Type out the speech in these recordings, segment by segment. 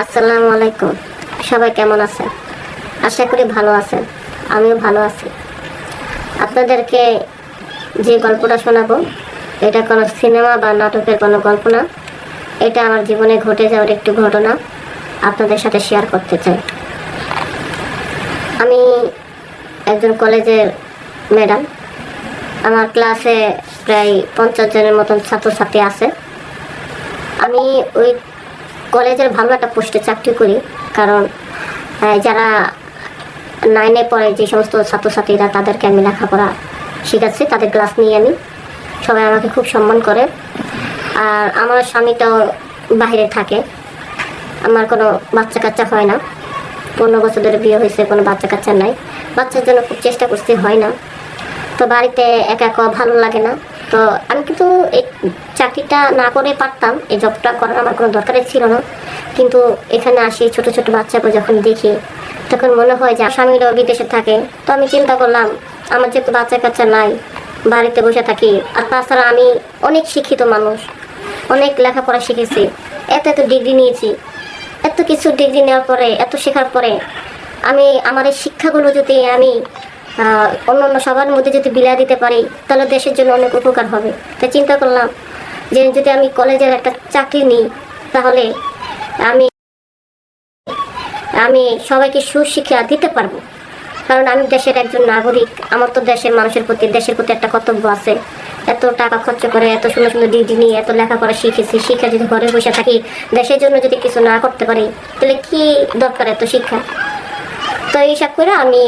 আসসালামু আলাইকুম। সবাই কেমন আছেন? আশা করি ভালো আছেন। আমিও ভালো আছি। আপনাদেরকে যে গল্পটা শোনাবো, এটা কোনো সিনেমা বা নাটকের কোনো গল্প না। এটা আমার জীবনে ঘটে যাওয়ার একটি ঘটনা আপনাদের সাথে শেয়ার করতে চাই। আমি একজন কলেজের ম্যাডাম। আমার ক্লাসে প্রায় 50 জনের মতন ছাত্রছাত্রী আছে। আমি ওই কলেজের ভালো একটা পোস্টে চাকরি করি, কারণ যারা 9-এ পড়ে যে সমস্ত ছাত্রছাত্রীরা, তাদেরকে আমি লেখাপড়া শেখাচ্ছি, তাদের ক্লাস নিয়ে আমি। সবাই আমাকে খুব সম্মান করে। আর আমার স্বামীটাও বাইরে থাকে। আমার কোনো বাচ্চা কাচ্চা হয় না। 15 বছর ধরে বিয়ে হয়েছে, কোনো বাচ্চা কাচ্চা নাই। বাচ্চার জন্য খুব চেষ্টা করছি, হয় না। তো বাড়িতে একা একা ভালো লাগে না। তো আমি কিন্তু এই চাকরিটা না করে পারতাম, এই জবটা করার আমার কোনো দরকারই ছিল না। কিন্তু এখানে আসি, ছোট ছোট বাচ্চাকে যখন দেখি, তখন মনে হয় যে স্বামীরাও বিদেশে থাকে। তো আমি চিন্তা করলাম, আমার যেহেতু বাচ্চা কাচ্চা নাই, বাড়িতে বসে থাকি। আর তাছাড়া আমি অনেক শিক্ষিত মানুষ, অনেক লেখাপড়া শিখেছি, এত এত ডিগ্রি নিয়েছি। এত কিছু ডিগ্রি নেওয়ার পরে, এত শেখার পরে আমি আমার এই শিক্ষাগুলো যদি আমি অন্য অন্য সবার মধ্যে যদি বিলিয়ে দিতে পারি, তাহলে দেশের জন্য অনেক উপকার হবে। তাই চিন্তা করলাম যে যদি আমি কলেজের একটা চাকরি নিই, তাহলে আমি আমি সবাইকে সুশিক্ষা দিতে পারবো। কারণ আমি দেশের একজন নাগরিক। আমার তো দেশের মানুষের প্রতি, দেশের প্রতি একটা কর্তব্য আছে। এত টাকা খরচ করে, এত সুন্দর সুন্দর ডিগ্রি নিয়ে, এত লেখাপড়া শিখেছি, শিক্ষা যদি ঘরে বসে থাকি, দেশের জন্য যদি কিছু না করতে পারি, তাহলে কি দরকার এত শিক্ষা? তো এইসব করে আমি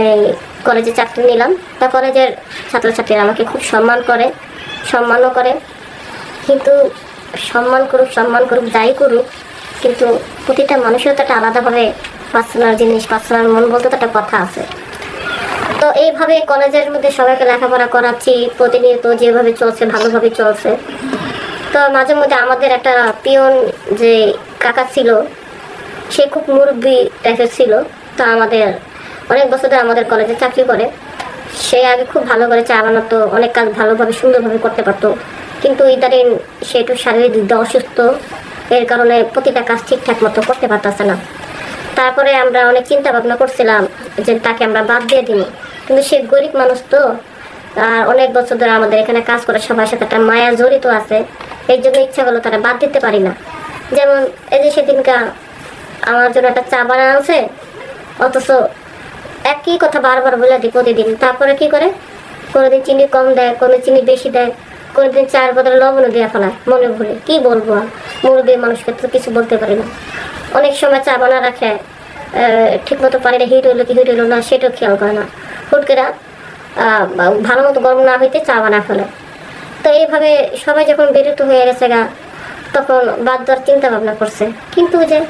এই কলেজে চাকরি নিলাম। তা কলেজের ছাত্রছাত্রীরা আমাকে খুব সম্মানও করে। কিন্তু সম্মান করুক যাই করুক, কিন্তু প্রতিটা মানুষের তো একটা আলাদাভাবে পার্সোনাল জিনিস, পার্সোনাল মন বলতে তো একটা কথা আছে। তো এইভাবে কলেজের মধ্যে সবাইকে লেখাপড়া করাচ্ছি, প্রতিনিয়ত যেভাবে চলছে ভালোভাবে চলছে। তো মাঝে মধ্যে আমাদের একটা পিয়ন যে কাকা ছিল, সে খুব মুরব্বী টাইপের ছিল। তো আমাদের অনেক বছর ধরে আমাদের কলেজে চাকরি করে। সে আগে খুব ভালো করে চা বানাতো, অনেক কাজ ভালোভাবে সুন্দরভাবে করতে পারতো। কিন্তু ইদারিং সে একটু শারীরিক দিক দিয়ে অসুস্থ, এর কারণে প্রতিটা কাজ ঠিকঠাক মতো করতে পারতেছে না। তারপরে আমরা অনেক চিন্তা ভাবনা করছিলাম যে তাকে আমরা বাদ দিয়ে দিই, কিন্তু সে গরিব মানুষ তো। আর অনেক বছর ধরে আমাদের এখানে কাজ করে, সবার সাথে একটা মায়া জড়িত আছে। এই জন্য ইচ্ছা করলো তারা বাদ দিতে পারি না। যেমন এই যে সেদিনকার আমার জন্য একটা চা বানানো আছে, অথচ একই কথা বারবার বলে দিই প্রতিদিন। তারপরে কি করে, কোনোদিন চিনি কম দেয়, কোনো চিনি বেশি দেয়, কোনোদিন চার বদলে লবণও দেওয়া ফেলায় মনে ভুলে। কি বলবো, মুরব্বী মানুষকে তো কিছু বলতে পারি না। অনেক সময় চা বানা রাখে, ঠিক মতো পানিটা হিট হইলো কি হিট হইলো না সেটাও খেয়াল করে না। হুট করে ভালো মতো গরম না হইতে চা বানা ফেলে। তো এইভাবে সবাই যখন বিরক্ত হয়ে গেছে গা, তখন বাদ দেওয়ার চিন্তা ভাবনা করছে। কিন্তু যে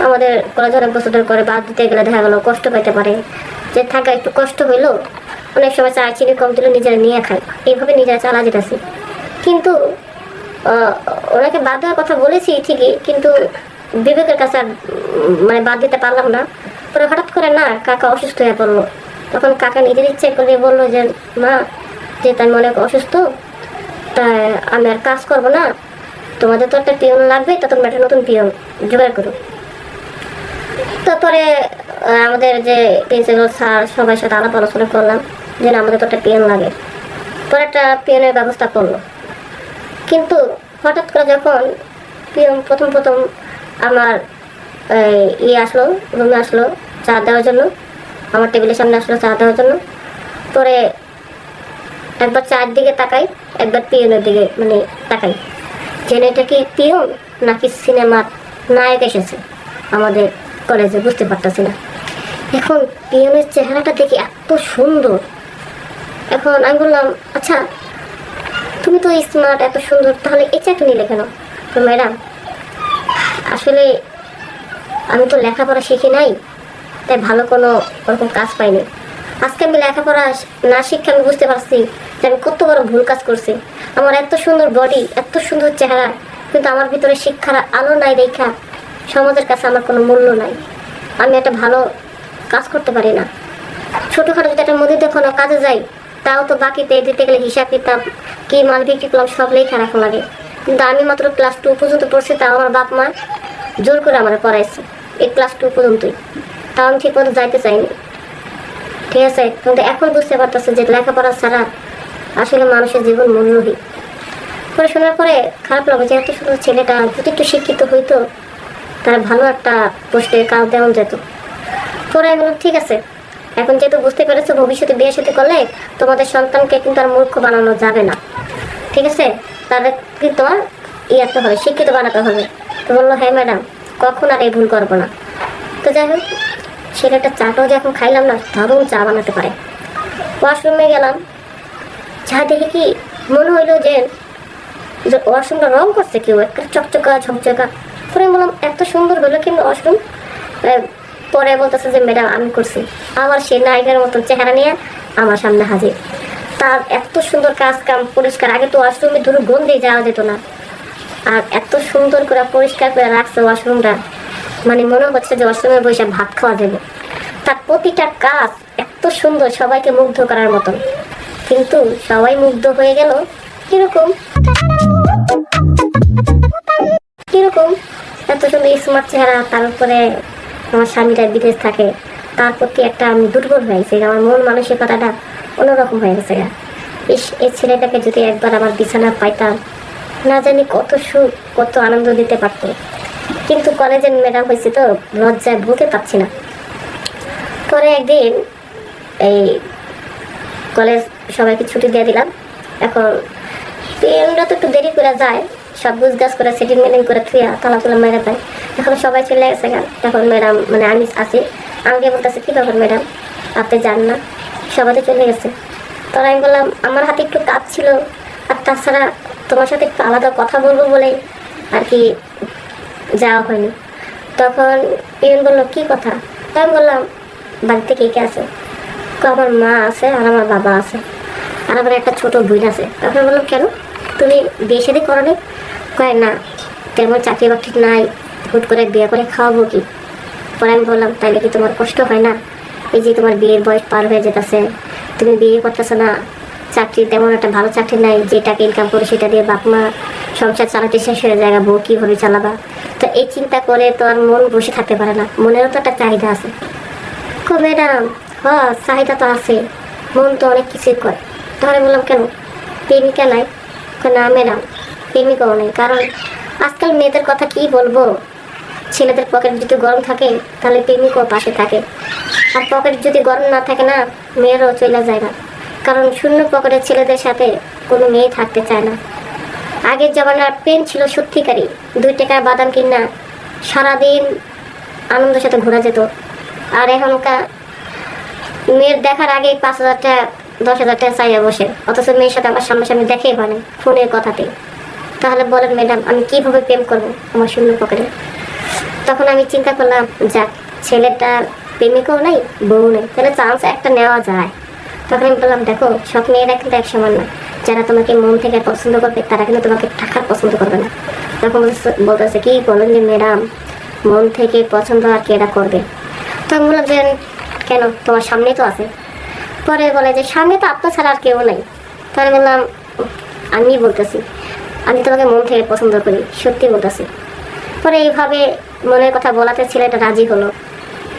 আমাদের কলেজ অনেক বছর ধরে করে বাদ দিতে গেলে দেখা গেলো কষ্ট পাইতে পারে, যে থাকা একটু কষ্ট হইলো। অনেক সময় চা চিনি কম দিলে নিজেরা নিয়ে খায়, এইভাবে নিজেরা চালা যেতেছে। কিন্তু ওনাকে বাদ দেওয়ার কথা বলেছি ঠিকই, কিন্তু বিবেকের কাছে আর মানে বাদ দিতে পারলাম না। পরে হঠাৎ করে না কাকা অসুস্থ হয়ে পড়লো। তখন কাকা নিজের ইচ্ছে করে বললো যে মা, যেহেতু আমি অনেক অসুস্থ, তাই আমি আর কাজ করবো না, তোমাদের তো একটা পিয়ন লাগবে, তা তোমরা একটা নতুন পিয়ন জোগাড় করো। তারপরে আমাদের যে প্রিন্সিপাল স্যার সবার সাথে আলাপ আলোচনা করলাম যে আমাদের তো একটা পিয়ন লাগে। পরে একটা পিয়নের ব্যবস্থা করলো। কিন্তু হঠাৎ করে যখন পিয়ন প্রথম আমার আসলো, রুমে আসলো চা দেওয়ার জন্য, আমার টেবিলের সামনে আসলো চা দেওয়ার জন্য। পরে একবার চায়ের দিকে তাকাই, একবার পিয়নের দিকে মানে তাকাই, যে এটা কি পিয়ন নাকি সিনেমার নায়ক এসেছে আমাদের কলেজে, বুঝতে পারতেছি না। এখন পিয়নের চেহারাটা দেখি এত সুন্দর। এখন আমি বললাম, আচ্ছা তুমি তো স্মার্ট, এত সুন্দর, তাহলে এই চাকরি নিলে কেন? তো ম্যাডাম, আসলে আমি তো লেখাপড়া শিখি নাই, তাই ভালো কোনো ওরকম কাজ পাইনি। আজকে আমি লেখাপড়া না শিখে আমি বুঝতে পারছি যে আমি কত বড় ভুল কাজ করছি। আমার এত সুন্দর বডি, এত সুন্দর চেহারা, কিন্তু আমার ভিতরে শিক্ষার আলো নাই দেখা সমাজের কাছে আমার কোনো মূল্য নাই। আমি একটা ভালো কাজ করতে পারি না। ছোটোখাটো যদি একটা মুদির দোকানে কাজে যাই, তাও তো বাকিতে দিতে গেলে হিসাব কিতাব, কি মাল বিক্রি করলাম সব লেখা রাখা লাগে। কিন্তু আমি মাত্র ক্লাস 2 পর্যন্ত পড়ছি, তাও আমার বাপ মা জোর করে আমার পড়াইছে এই ক্লাস 2 পর্যন্তই। তাও আমি ঠিক মতো যাইতে চাইনি, ঠিক আছে। কিন্তু এখন বুঝতে পারতেছে যে লেখাপড়া ছাড়া আসলে মানুষের জীবন মূল্যহীন। পড়াশোনার পরে খারাপ লাগে যে এত সুন্দর ছেলেটা যদি একটু শিক্ষিত হইতো তার ভালো একটা পোস্টে কাজ দেওয়া যেত। পরে আমি বললাম ঠিক আছে, এখন যেহেতু বুঝতে পেরেছো ভবিষ্যতে বিয়ে সাথে করলে তোমাদের সন্তানকে কিন্তু আর মূর্খ বানানো যাবে না, ঠিক আছে, তাদের কিন্তু তোমার ইয়াতে হবে, শিক্ষিত বানাতে হবে। তো বললো হ্যাঁ ম্যাডাম, কখন আর এই ভুল করবো না। তো যাই হোক, ছেলেটা চাটাও যখন খাইলাম না, দারুণ চা বানাতে পারে। ওয়াশরুমে গেলাম, চা দেখে কি মনে হইলো যে ওয়াশরুমটা রং করছে কেউ, একটা চকচকা ঝকঝকা। পরে বললাম এত সুন্দর হলো কিন্তু ওয়াশরুম। পরে বলতেছে যে ম্যাডাম আমি করছি। আবার সে নায়িকার মতন চেহারা নিয়ে আমার সামনে হাজির। তার এত সুন্দর কাজ কাম পরিষ্কার, আগে তো ওয়াশরুমে ধরো গন্ধে যাওয়া যেত না, আর এত সুন্দর করে পরিষ্কার করে রাখছে ওয়াশরুমটা, মানে মনে হচ্ছে যে ওয়াশরুমে বসে ভাত খাওয়া যাবে। তার প্রতিটা কাজ এত সুন্দর, সবাইকে মুগ্ধ করার মতন। কিন্তু সবাই মুগ্ধ হয়ে গেল কিরকম কিরকম এত সুন্দর স্মার্ট চেহারা, তার উপরে আমার স্বামীরা বিদেশ থাকে, তার প্রতি একটা আমি দুর্বল হয়ে গেছে, আমার মন মানসিকতাটা অন্যরকম হয়ে গেছে। এই ছেলেটাকে যদি একবার আমার বিছানা পাইতাম, না জানি কত সুখ কত আনন্দ দিতে পারতো। কিন্তু কলেজের ম্যাডাম হয়েছে তো লজ্জায় বলতে পারছি না। পরে একদিন এই কলেজ সবাইকে ছুটি দিয়ে দিলাম। এখন পিএনরা তো একটু দেরি করে যায়, সব গুছগাছ করে সেটিং মেটিং করে থুয়া তালাতুলা মেরে দেয়। এখন সবাই চলে গেছে গান। এখন ম্যাডাম মানে আমি আছি, আমাকে বলতেছে কী ব্যাপার ম্যাডাম আপনি যান না, সবাই তো চলে গেছে। তখন আমি বললাম আমার হাতে একটু কাজ ছিল, আর তাছাড়া তোমার সাথে একটু আলাদা কথা বলবো বলে আর কি যাওয়া হয়নি। তখন পিএন বললো কী কথা? আমি বললাম বাড়িতে কে কে আছে? আমার মা আছে আর আমার বাবা আছে আর আমার একটা ছোটো বোন আছে। তখন বললাম কেন তুমি বিয়ে শাদী করো নি? কয় না, তেমন চাকরি বাকরি নাই, হুট করে বিয়ে করে খাওয়াবো কি? পরে আমি বললাম তাইলে কি তোমার কষ্ট হয় না? এই যে তোমার বিয়ের বয়স পার হয়ে যেতেছে, তুমি বিয়ে করতেছো না, চাকরি তেমন একটা ভালো চাকরি নাই, যে টাকা ইনকাম করে সেটা দিয়ে বাপ মা সংসার চালাতে শেষ হয়ে যায়, বউ কীভাবে চালাবা? তো এই চিন্তা করে তো আর মন বসে থাকতে পারে না, মনেরও তো একটা চাহিদা আছে। কো ম্যাডাম হ্যাঁ চাহিদা তো আছে, মন তো অনেক কিছুই করে। তাহলে বললাম কেন প্রেমিকা নাই? না ম্যাডাম প্রেমিকাও নেই, কারণ আজকাল মেয়েদের কথা কি বলবো, ছেলেদের পকেট যদি গরম থাকে তাহলে প্রেমিকও পাশে থাকে, আর পকেট যদি গরম না থাকে না মেয়েরও চলে যায় না, কারণ শূন্য পকেটের ছেলেদের সাথে কোনো মেয়ে থাকতে চায় না। আগের জমানার প্রেম ছিল সত্যিকারই, 2 টাকার বাদাম কিনা সারাদিন আনন্দের সাথে ঘোরা যেত। আর এখনকার মেয়ের দেখার আগে 5,000 টাকা 10,000 টাকা চাইয়া বসে, অথচ মেয়ের সাথে আমার সামনাসামনি দেখেই হয় না, ফোনের কথাতে। তাহলে বলেন ম্যাডাম আমি কীভাবে প্রেম করবো আমার শূন্য পকেটে? তখন আমি চিন্তা করলাম যাক ছেলেটার প্রেমিকও নেই বউ নেই, তাহলে চান্স একটা নেওয়া যায়। তখন আমি বললাম দেখো সব মেয়েরা কিন্তু এক সমান না, যারা তোমাকে মন থেকে পছন্দ করবে তারা কিন্তু তোমাকে টাকার পছন্দ করবে না। তখন বলতেছে কি বলেন যে ম্যাডাম মন থেকে পছন্দ আর কেটা করবে? তখন বললাম যে কেন তোমার সামনেই তো আছে। পরে বলে যে সামনে তো আপনার ছাড়া আর কেউ নেই। তাহলে বললাম আমি বলতেছি আমি তোমাকে মন থেকে পছন্দ করি, সত্যি বলতেছি। পরে এইভাবে মনের কথা বলাতে ছেলেটা রাজি হলো।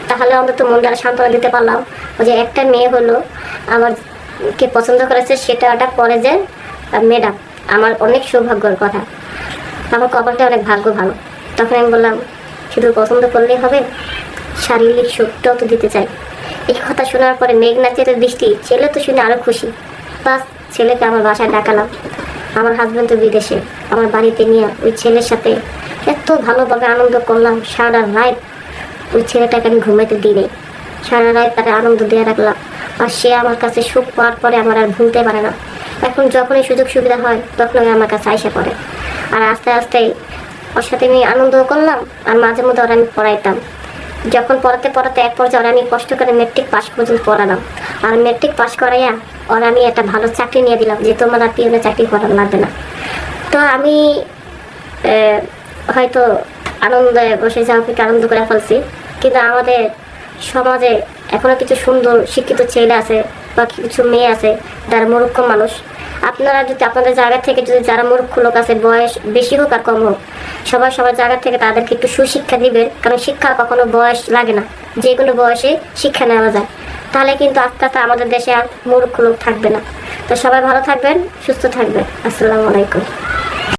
তাহলে অন্তত মনটা সান্ত্বনা দিতে পারলাম যে একটা মেয়ে হলো আমারকে পছন্দ করেছে, সেটা একটা কলেজের ম্যাডাম, আমার অনেক সৌভাগ্যের কথা, আমার কপালটা অনেক ভাগ্য ভালো। তখন আমি বললাম শুধু পছন্দ করলেই হবে, শারীরিক সুখটাও তো দিতে চাই। এই কথা শোনার পরে মেঘনা চেতের দৃষ্টি, ছেলে তো শুনে আরও খুশি। প্লাস ছেলেকে আমার বাসায় ডাকালাম, আমার হাজব্যান্ড তো বিদেশে, আমার বাড়িতে নিয়ে ওই ছেলের সাথে এত ভালোভাবে আনন্দ করলাম। সারা রাত ওই ছেলেটাকে আমি ঘুমাইতে দিই নেই, সারা রাত তাকে আনন্দ দিয়ে রাখলাম। আর সে আমার কাছে সুখ পাওয়ার পরে আমার আর ভুলতে পারে না। এখন যখনই সুযোগ সুবিধা হয় তখন ওই আমার কাছে আইসা পড়ে। আর আস্তে আস্তে ওর সাথে আমি আনন্দ করলাম, আর মাঝে মধ্যে ওরা আমি পড়াইতাম। যখন পড়াতে পড়াতে এক পর্যায়ে ওরা আমি কষ্ট করে মেট্রিক পাস পর্যন্ত পড়ালাম। আর মেট্রিক পাস করাইয়া ওরা আমি একটা ভালো চাকরি নিয়ে দিলাম যে তোমার আর পিওনে চাকরি করা লাগবে না। তো আমি হয়তো আনন্দে বসে যাওয়া আনন্দ করে ফেলছি, কিন্তু আমাদের সমাজে এখনও কিছু সুন্দর শিক্ষিত ছেলে আছে বা কিছু মেয়ে আছে যারা মূর্খ মানুষ। আপনারা যদি আপনাদের জায়গা থেকে যদি যারা মূর্খ লোক আছে, বয়স বেশি হোক আর কম হোক, সবার সবার জায়গা থেকে তাদেরকে একটু সুশিক্ষা দিবেন, কারণ শিক্ষা কখনো বয়স লাগে না, যে কোনো বয়সে শিক্ষা নেওয়া যায়। তাহলে কিন্তু আস্তে আস্তে আমাদের দেশে আর মূর্খ লোক থাকবে না। তো সবাই ভালো থাকবেন, সুস্থ থাকবেন। আসসালামু আলাইকুম।